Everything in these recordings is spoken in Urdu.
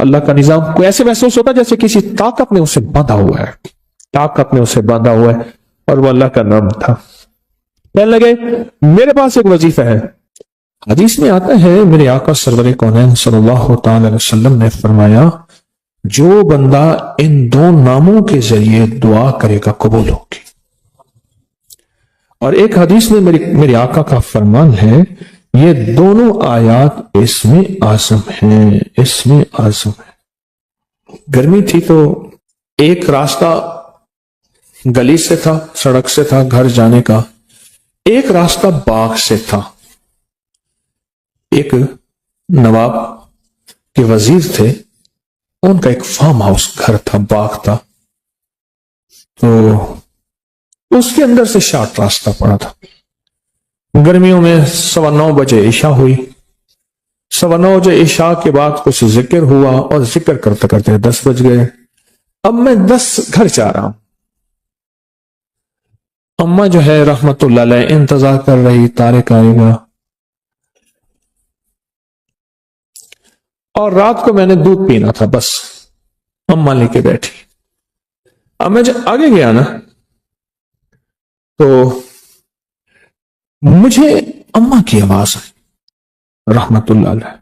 اللہ کا نظام کو ایسے محسوس ہوتا جیسے کسی طاقت نے اسے باندھا ہوا ہے، طاقت نے اسے باندھا ہوا ہے، اور وہ اللہ کا نام تھا۔ کہنے لگے میرے پاس ایک وظیفہ ہے۔ حدیث میں آتا ہے میرے آقا سرور کونین صلی اللہ تعالی علیہ وسلم نے فرمایا جو بندہ ان دو ناموں کے ذریعے دعا کرے گا قبول ہوگی۔ اور ایک حدیث میں میرے آقا کا فرمان ہے یہ دونوں آیات اسم اعظم ہیں، اسم اعظم ہے۔ گرمی تھی تو ایک راستہ گلی سے تھا، سڑک سے تھا گھر جانے کا، ایک راستہ باغ سے تھا۔ ایک نواب کے وزیر تھے، ان کا ایک فارم ہاؤس گھر تھا، باغ تھا، تو اس کے اندر سے شارٹ راستہ پڑا تھا۔ گرمیوں میں 9:15 بجے عشاء ہوئی، 9:15 بجے عشاء کے بعد کچھ ذکر ہوا، اور ذکر کرتے کرتے 10 بج گئے۔ اب میں 10 گھر جا رہا ہوں، اماں جو ہے رحمت اللہ علیہ انتظار کر رہی طارق آئے گا، اور رات کو میں نے دودھ پینا تھا، بس اماں لے کے بیٹھی۔ اب میں جب آگے گیا نا تو مجھے اماں کی آواز آئی رحمت اللہ علیہ،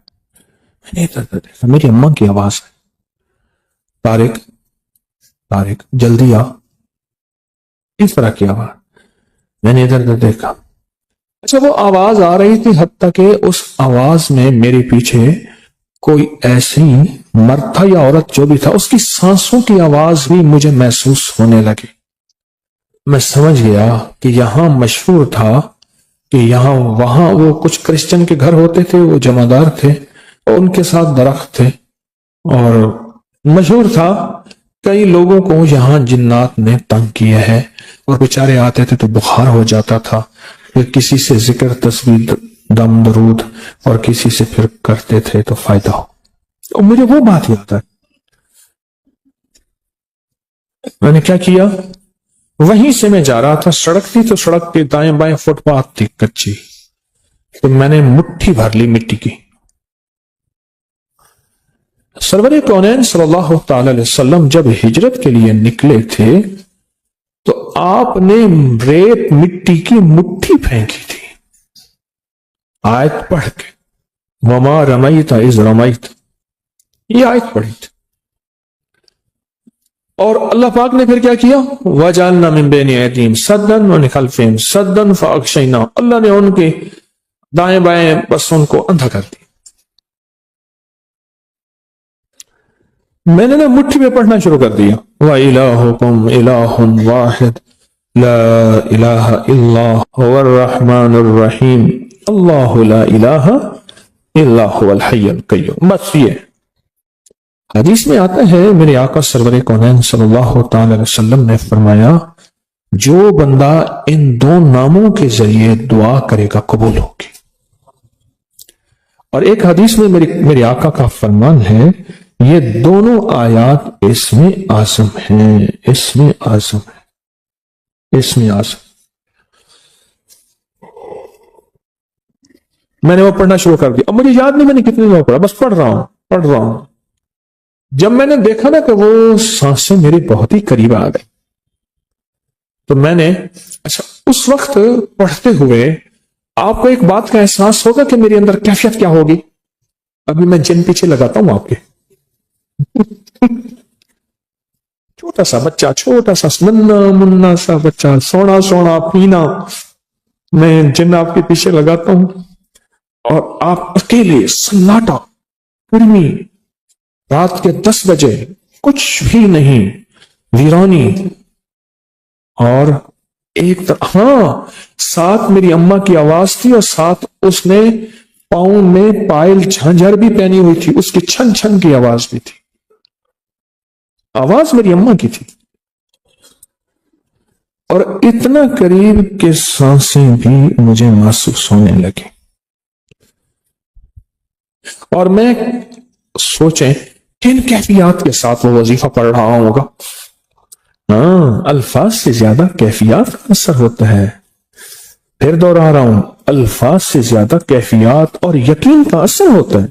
میں نے ادھر دیکھا، میری اماں کی آواز آئی، طارق طارق جلدی آ، اس طرح کی آواز۔ میں نے ادھر دیکھا، اچھا وہ آواز آ رہی تھی، حتیٰ کہ اس آواز میں میرے پیچھے کوئی ایسی مرد تھا یا عورت جو بھی تھا، اس کی سانسوں کی آواز بھی مجھے محسوس ہونے لگی۔ میں سمجھ گیا کہ یہاں مشہور تھا کہ وہاں وہ کچھ کرسچن کے گھر ہوتے تھے، وہ جمعدار تھے، اور ان کے ساتھ درخت تھے، اور مشہور تھا کئی لوگوں کو یہاں جنات نے تنگ کیا ہے، اور بیچارے آتے تھے تو بخار ہو جاتا تھا، پھر کسی سے ذکر تسبیح دم درود اور کسی سے پھر کرتے تھے تو فائدہ ہو۔ تو مجھے وہ بات یاد ہے، میں نے کیا کیا، وہیں سے میں جا رہا تھا، سڑک تھی تو سڑک کے دائیں بائیں فٹ پاتھ تھی کچی، تو میں نے مٹھی بھر لی مٹی کی۔ سرور کونین صلی اللہ تعالی علیہ وسلم جب ہجرت کے لیے نکلے تھے تو آپ نے ریت مٹی کی مٹھی پھینکی تھی، آیت پڑھ کے، وما رمیت اذ رمیت، یہ آیت پڑھی تھی۔ اور اللہ پاک نے پھر کیا کیا، وَجَعَلْنَا مِن بَيْنِ أَيْدِيهِمْ سَدًّا وَمِنْ خَلْفِهِمْ سَدًّا فَأَغْشَيْنَاهُمْ، اللہ نے ان کے دائیں بائیں بس ان کو اندھا کر دیا۔ میں نے مٹھی میں پڑھنا شروع کر دیا، وَإِلَٰهُكُمْ إِلَٰهٌ وَاحِدٌ لَا إِلَٰهَ إِلَّا هُوَ الرَّحْمَٰنُ الرَّحِيمُ اللَّهُ لَا إِلَٰهَ إِلَّا هُوَ الْحَيُّ الْقَيُّومُ۔ بس یہ حدیث میں آتا ہے میرے آقا سرور کونین صلی اللہ تعالی علیہ وسلم نے فرمایا جو بندہ ان دو ناموں کے ذریعے دعا کرے گا قبول ہوگی۔ اور ایک حدیث میں میرے آقا کا فرمان ہے یہ دونوں آیات اسم اعظم ہیں، اسم اعظم ہے، اسم اعظم۔ میں نے وہ پڑھنا شروع کر دیا، اب مجھے یاد نہیں میں نے کتنی دفعہ پڑھا، بس پڑھ رہا ہوں۔ جب میں نے دیکھا نا کہ وہ سانسیں میری بہت ہی قریب آ گئی تو میں نے اچھا اس وقت پڑھتے ہوئے آپ کو ایک بات کا احساس ہوگا کہ میرے اندر کیفیت کیا ہوگی۔ ابھی میں جن پیچھے لگاتا ہوں آپ کے، چھوٹا سا بچہ، چھوٹا سا ننا منا سا بچہ، سونا سونا پینا، میں جن آپ کے پیچھے لگاتا ہوں اور آپ اکیلے سناٹا، گرمی، رات کے 10 بجے، کچھ بھی نہیں، ویرانی، اور ایک ساتھ میری اماں کی آواز تھی، اور ساتھ اس نے پاؤں میں پائل جھنجھر بھی پہنی ہوئی تھی، اس کی چھن چھن کی آواز بھی تھی، آواز میری اماں کی تھی، اور اتنا قریب کہ سانسیں بھی مجھے محسوس ہونے لگی۔ اور میں سوچیں کن کیفیات کے ساتھ وہ وظیفہ پڑھ رہا ہوگا۔ الفاظ سے زیادہ کیفیات کا اثر ہوتا ہے، پھر دوہرا رہا ہوں، الفاظ سے زیادہ کیفیات اور یقین کا اثر ہوتا ہے۔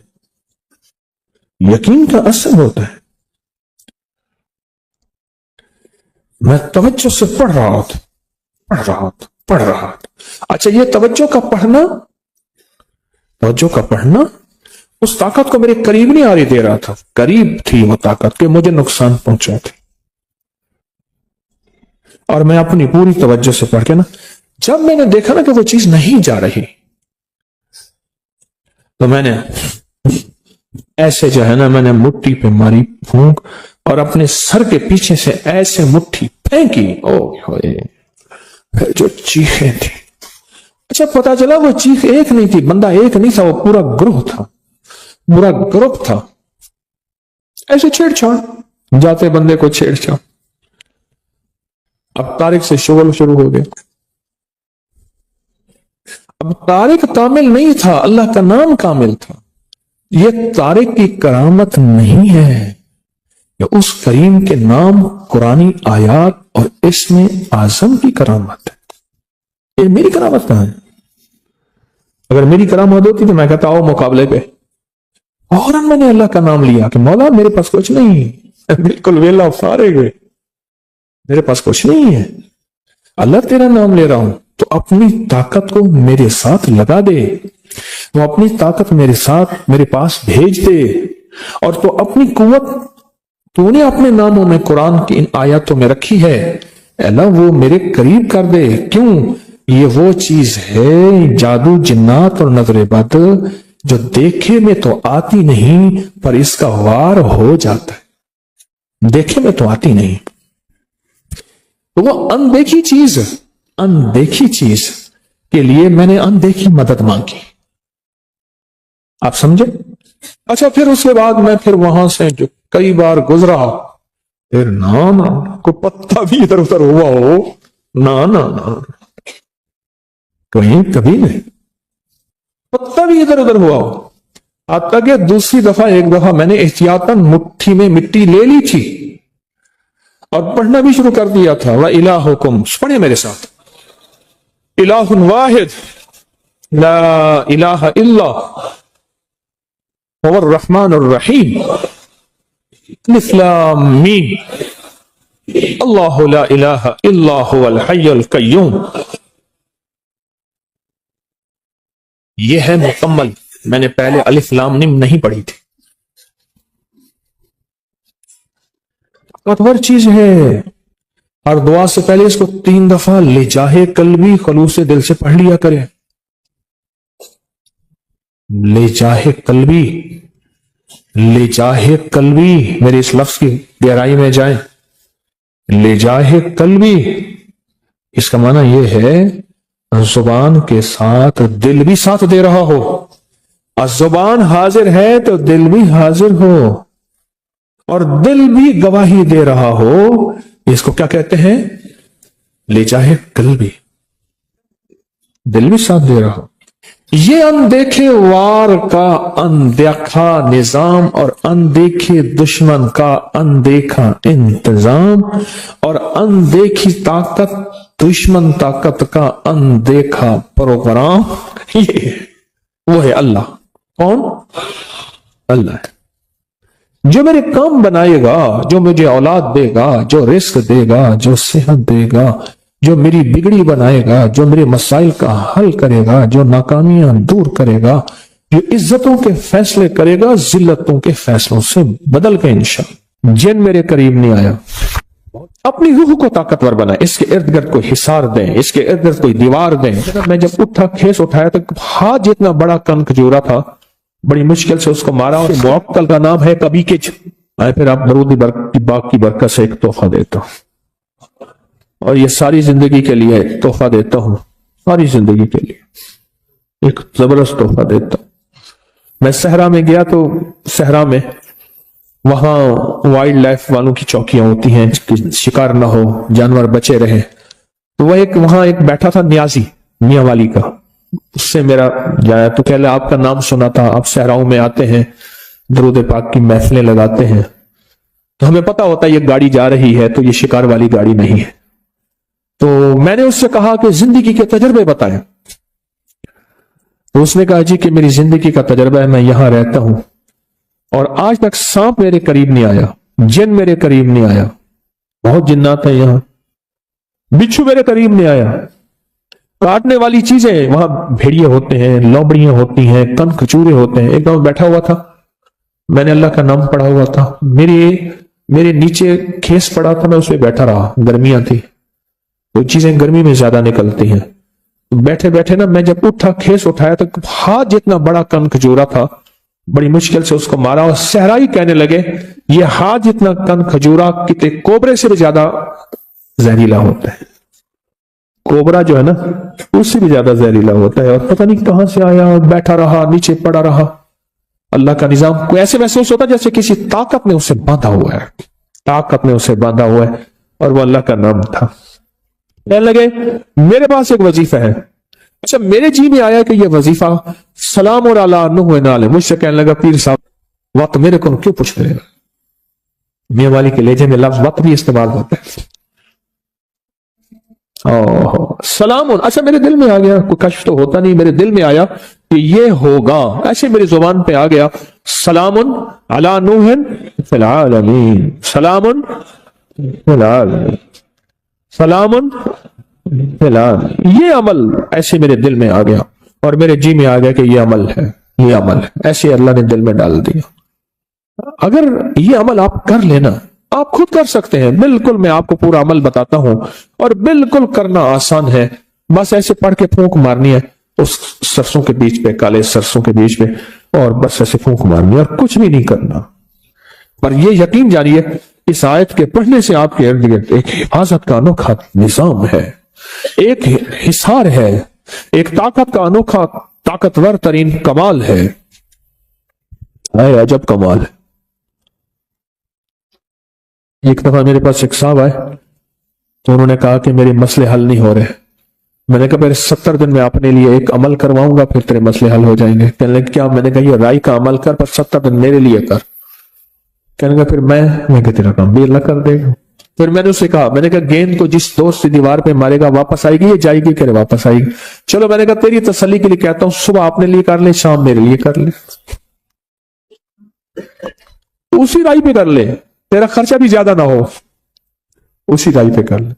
یقین کا اثر ہوتا ہے. میں توجہ سے پڑھ رہا تھا. اچھا یہ توجہ کا پڑھنا اس طاقت کو میرے قریب نہیں آنے دے رہا تھا. قریب تھی وہ طاقت کہ مجھے نقصان پہنچا تھا. اور میں اپنی پوری توجہ سے پڑھ کے نا, جب میں نے دیکھا نا کہ وہ چیز نہیں جا رہی, تو میں نے ایسے جو ہے نا, میں نے مٹھی پہ ماری پھونک اور اپنے سر کے پیچھے سے ایسے مٹھی پھینکی. پھر جو چیخیں تھی, اچھا پتا چلا وہ چیخ ایک نہیں تھی, بندہ ایک نہیں تھا, وہ پورا گروہ تھا, پورا گروپ تھا. ایسے چھیڑ چھاڑ, جاتے بندے کو چھیڑ چھاڑ. اب طارق سے شغل شروع ہو گیا. اب طارق کامل نہیں تھا, اللہ کا نام کامل تھا. یہ طارق کی کرامت نہیں ہے, یہ اس کریم کے نام, قرآنی آیات اور اسم اعظم کی کرامت ہے. یہ میری کرامت کہاں ہے؟ اگر میری کرامت ہوتی تو میں کہتا ہوں مقابلے پہ, اور میں نے اللہ کا نام لیا کہ مولا میرے پاس کچھ نہیں, بالکل ویلا فارغ ہے, میرے پاس کچھ نہیں ہے, اللہ تیرا نام لے رہا ہوں, تو اپنی طاقت کو میرے ساتھ لگا دے, تو اپنی طاقت میرے ساتھ میرے پاس بھیج دے, اور تو اپنی قوت تو نے اپنے ناموں میں قرآن کی ان آیاتوں میں رکھی ہے, اللہ وہ میرے قریب کر دے. کیوں؟ یہ وہ چیز ہے جادو, جنات اور نظر بد جو دیکھے میں تو آتی نہیں پر اس کا وار ہو جاتا ہے. دیکھے میں تو آتی نہیں, تو وہ اندیکھی چیز کے لیے میں نے اندیکھی مدد مانگی. آپ سمجھے؟ اچھا پھر اس کے بعد میں پھر وہاں سے جو کئی بار گزرا, پھر نہ کوئی پتا بھی ادھر ادھر ہوا ہو, نہ کہیں کبھی نہیں پتا بھی ادھر ادھر ہوا ہو. حتیٰ کہ دوسری دفعہ ایک دفعہ میں نے احتیاطاً مٹھی میں مٹی لے لی تھی اور پڑھنا بھی شروع کر دیا تھا. وَإِلَٰهُكُمْ, پڑھیں میرے ساتھ, الہ واحد لا الہ الا هو الرحمن الرحیم, الف لام میم, اللہ لا الہ الا هو الحی القیوم. یہ ہے مکمل. میں نے پہلے الف لام میم نہیں پڑھی تھی. طاقتور چیز ہے. اور دعا سے پہلے اس کو 3 دفعہ لجاہ قلبی خلوص دل سے پڑھ لیا کرے. لجاہ قلبی, میرے اس لفظ کی گہرائی میں جائیں. لجاہ قلبی, اس کا معنی یہ ہے زبان کے ساتھ دل بھی ساتھ دے رہا ہو. زبان حاضر ہے تو دل بھی حاضر ہو, اور دل بھی گواہی دے رہا ہو. اس کو کیا کہتے ہیں؟ لجاہ قلبی, دل بھی ساتھ دے رہا ہو. یہ اندیکھے وار کا اندیکھا نظام, اور اندیکھے دشمن کا اندیکھا انتظام, اور اندیکھی طاقت دشمن طاقت کا اندیکھا پروگرام. یہ وہ ہے اللہ. کون؟ اللہ ہے جو میرے کام بنائے گا, جو مجھے اولاد دے گا, جو رزق دے گا, جو صحت دے گا, جو میری بگڑی بنائے گا, جو میرے مسائل کا حل کرے گا, جو ناکامیاں دور کرے گا, جو عزتوں کے فیصلے کرے گا ذلتوں کے فیصلوں سے بدل کے انشاءاللہ. جن میرے قریب نہیں آیا, اپنی روح کو طاقتور بنائے, اس کے ارد گرد کوئی حصار دیں, اس کے ارد گرد کوئی دیوار دیں. میں جب اٹھا کھیس اٹھایا تو ہاتھ جتنا بڑا کن کھجورا تھا, بڑی مشکل سے اس کو مارا, اور موکل کا نام ہے کبھی کچھ. میں پھر آپ درود باغ کی برکت سے ایک تحفہ دیتا ہوں, اور یہ ساری زندگی کے لیے ایک تحفہ دیتا ہوں, ساری زندگی کے لیے ایک زبردست تحفہ دیتا ہوں. میں صحرا میں گیا تو صحرا میں وہاں وائلڈ لائف والوں کی چوکیاں ہوتی ہیں کہ شکار نہ ہو, جانور بچے رہے. تو وہ وہاں ایک بیٹھا تھا نیازی, میاں والی کا. اس سے میرا جایا تو کہہ لے آپ کا نام سنا تھا, آپ صحراؤں میں آتے ہیں, درود پاک کی محفلیں لگاتے ہیں, تو ہمیں پتا ہوتا ہے یہ گاڑی جا رہی ہے تو یہ شکار والی گاڑی نہیں ہے. تو میں نے اس سے کہا کہ زندگی کے تجربے بتائیں. تو اس نے کہا جی کہ میری زندگی کا تجربہ ہے, میں یہاں رہتا ہوں اور آج تک سانپ میرے قریب نہیں آیا, جن میرے قریب نہیں آیا. بہت جنات ہیں یہاں. بچھو میرے قریب نہیں آیا. کاٹنے والی چیزیں وہاں بھیڑیے ہوتے ہیں, لوبڑیاں ہوتی ہیں, کن کھچورے ہوتے ہیں. ایک دم بیٹھا ہوا تھا, میں نے اللہ کا نام پڑھا ہوا تھا, میرے نیچے کھیس پڑا تھا, میں اس پہ بیٹھا رہا. گرمیاں تھی, وہ چیزیں گرمی میں زیادہ نکلتی ہیں. بیٹھے بیٹھے نا میں جب اٹھا, کھیس اٹھایا تو ہاتھ جتنا بڑا کن کھجورا تھا, بڑی مشکل سے اس کو مارا. اور صحرائی کہنے لگے یہ ہاتھ جتنا کن کھجورا کتے کوبرے سے بھی زیادہ زہریلا ہوتا ہے. کوبرا جو ہے نا اس سے بھی زیادہ زہریلا ہوتا ہے. اور پتہ نہیں کہاں سے آیا, بیٹھا رہا, نیچے پڑا رہا. اللہ کا نظام کو ایسے محسوس ہوتا جیسے کسی طاقت نے اسے باندھا ہوا ہے, طاقت نے اسے باندھا ہوا ہے. اور وہ اللہ کا نام تھا. کہنے لگے میرے پاس ایک وظیفہ ہے. اچھا میرے جی میں آیا کہ یہ وظیفہ سلام اور علی نوح نال. مجھ سے کہنے لگا پیر صاحب وقت میرے کو کیوں پوچھ رہے گا. میاں والی کے لہجے میں لفظ وقت بھی استعمال ہوتا ہے. سلام. اچھا میرے دل میں آ گیا, کوئی کشف تو ہوتا نہیں, میرے دل میں آیا کہ یہ ہوگا. ایسے میری زبان پہ آ گیا سلام علی نوح فی العالمین, سلام فی العالمین, سلام فی العالمین. یہ عمل ایسے میرے دل میں آ گیا اور میرے جی میں آ گیا کہ یہ عمل ہے, یہ عمل ہے. ایسے اللہ نے دل میں ڈال دیا. اگر یہ عمل آپ کر لینا, آپ خود کر سکتے ہیں بالکل. میں آپ کو پورا عمل بتاتا ہوں اور بالکل کرنا آسان ہے. بس ایسے پڑھ کے پھونک مارنی ہے اس سرسوں کے بیچ پہ, کالے سرسوں کے بیچ پہ, اور بس ایسے پھونک مارنی ہے اور کچھ بھی نہیں کرنا. پر یہ یقین جانیے اس آیت کے پڑھنے سے آپ کے ارد گرد ایک حفاظت کا انوکھا نظام ہے, ایک حصار ہے, ایک طاقت کا انوکھا طاقتور ترین کمال ہے. عجب کمال ہے. ایک دفعہ میرے پاس ایک صاحب آئے تو انہوں نے کہا کہ میرے مسئلے حل نہیں ہو رہے. میں نے کہا پھر 70 دن میں اپنے لیے ایک عمل کرواؤں گا, پھر تیرے مسئلے حل ہو جائیں گے. کہنے لگے کیا؟ میں نے کہا یہ رائی کا عمل کر, پر 70 دن میرے لیے کر. کہنے لگا پھر میں کہ تیرا کام بھی اللہ کر دے گا. پھر میں نے اسے کہا, میں نے کہا گیند کو جس دوست سے دیوار پہ مارے گا واپس آئے گی, یہ جائے گی کہ واپس آئے گی. چلو میں نے کہا تیری تسلی کے لیے کہتا ہوں, صبح اپنے لیے کر لے, شام میرے لیے کر لے, اسی رائی پہ کر لے, تیرا خرچہ بھی زیادہ نہ ہو, اسی رائی پہ کر لے.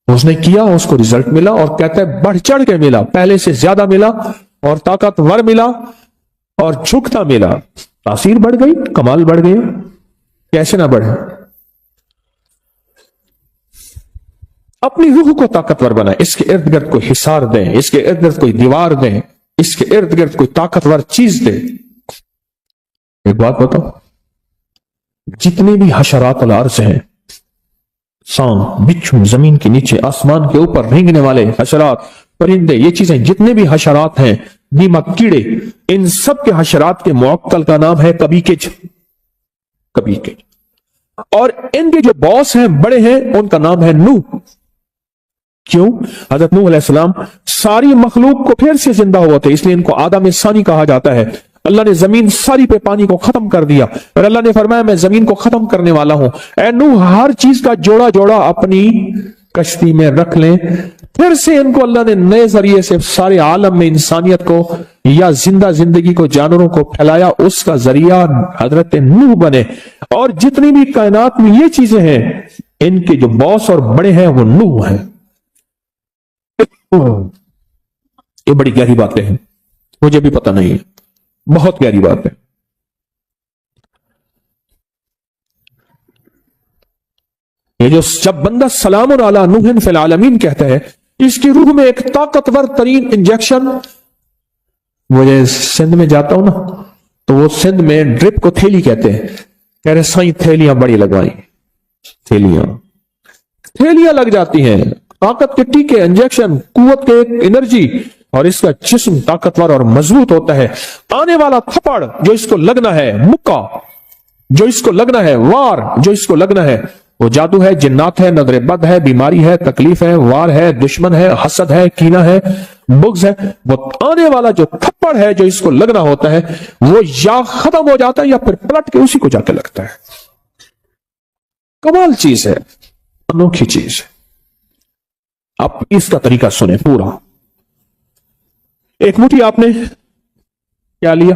اس نے کیا, اس کو رزلٹ ملا, اور کہتا ہے بڑھ چڑھ کے ملا, پہلے سے زیادہ ملا, اور طاقتور ملا, اور جھکتا ملا. تاثیر بڑھ گئی, کمال بڑھ گیا. کیسے نہ بڑھے؟ اپنی روح کو طاقتور بنائیں, اس کے ارد گرد کوئی حصار دیں, اس کے ارد گرد کوئی دیوار دیں, اس کے ارد گرد کوئی طاقتور چیز دیں. ایک بات بتاؤ, جتنے بھی حشرات الارض ہیں, سانپ, بچھو, زمین کے نیچے, آسمان کے اوپر رینگنے والے حشرات, پرندے, یہ چیزیں جتنے بھی حشرات ہیں, دیمک, کیڑے, ان سب کے حشرات کے معقل کا نام ہے کبیکج. کبیکج. اور ان کے جو باس ہیں, بڑے ہیں, ان کا نام ہے نوح. کیوں؟ حضرت نوح علیہ السلام ساری مخلوق کو پھر سے زندہ ہوا تھے, اس لیے ان کو آدم ثانی کہا جاتا ہے. اللہ نے زمین ساری پہ پانی کو ختم کر دیا, اور اللہ نے فرمایا میں زمین کو ختم کرنے والا ہوں. اے نوح, ہر چیز کا جوڑا جوڑا اپنی کشتی میں رکھ لیں. پھر سے ان کو اللہ نے نئے ذریعے سے سارے عالم میں انسانیت کو یا زندہ زندگی کو, جانوروں کو پھیلایا. اس کا ذریعہ حضرت نوح بنے. اور جتنی بھی کائنات میں یہ چیزیں ہیں, ان کے جو باس اور بڑے ہیں وہ نوح ہیں. یہ بڑی گہری باتیں ہیں, مجھے بھی پتہ نہیں ہے, بہت گہری بات ہے. یہ جو جب بندہ سلام علی نوح فی العالمین کہتا ہے, اس کی روح میں ایک طاقتور ترین انجیکشن. مجھے سندھ میں جاتا ہوں نا, تو وہ سندھ میں ڈرپ کو تھیلی کہتے ہیں. کہہ رہے سائیں تھیلیاں بڑی لگوائیں, تھیلیاں لگ جاتی ہیں, طاقت کے ٹیکے, انجیکشن, قوت کے ایک انرجی, اور اس کا جسم طاقتور اور مضبوط ہوتا ہے. آنے والا تھپڑ جو اس کو لگنا ہے, مکہ جو اس کو لگنا ہے, وار جو اس کو لگنا ہے, وہ جادو ہے, جنات ہے, نظر بد ہے, بیماری ہے, تکلیف ہے, وار ہے, دشمن ہے, حسد ہے, کینہ ہے, بغض ہے. وہ آنے والا جو تھپڑ ہے جو اس کو لگنا ہوتا ہے, وہ یا ختم ہو جاتا ہے یا پھر پلٹ کے اسی کو جا کے لگتا ہے. کمال چیز ہے, انوکھی چیز ہے. آپ اس کا طریقہ سنیں پورا. ایک مٹھی آپ نے کیا لیا,